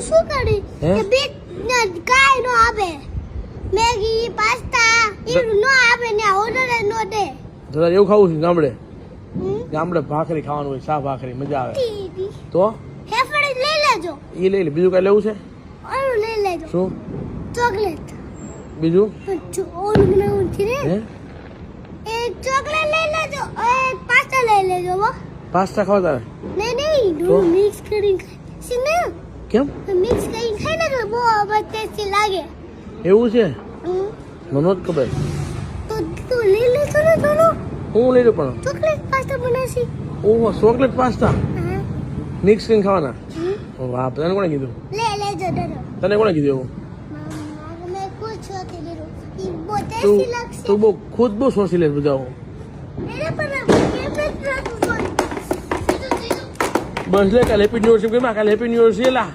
શું કરી કે બે કાઈ નો આવે મેગી પાસ્તા એ નો આવે ને ઓર્ડર નો દે દાદા એવું ખાવું છે ગામડે ગામડે ભાખરી ખાવાનું હોય શાહ ભાખરી મજા આવે તો હેફડી લઈ લેજો એ લઈ લે બીજું કઈ લેવું છે ઓલું લઈ લેજો શું ચોકલેટ બીજું ઓલું બનાવવું છે ને હે એક ચોકલેટ લઈ લેજો એક પાસ્તા લઈ લેજો હો પાસ્તા ખાવા તારે નહીં દો મિક્સ કરીને સી ને કેમ મિક્સ કરીને ખાઈ ને તો બહુ ટેસ્ટી લાગે એવું છે મને જ ખબર તો તું લઈ લેજો ને થોડું હું લઈ લઉં પણ ચોકલેટ પાસ્તા બનાવશી ઓહો ચોકલેટ પાસ્તા હા મિક્સ કરીને ખાવાના વાહ તને કોણે કીધું ले ले जो डरो તને કોણે કીધું એવું मैं कुछ होती नहीं ये बहुत તું टेस्टी लगती તું બહુ ખુદ બહુ સોચી લે બધા मेरे पर ये मैं બસ લે કાલે હેપી ન્યુ યર કાલે હેપી ન્યુ યર છે લા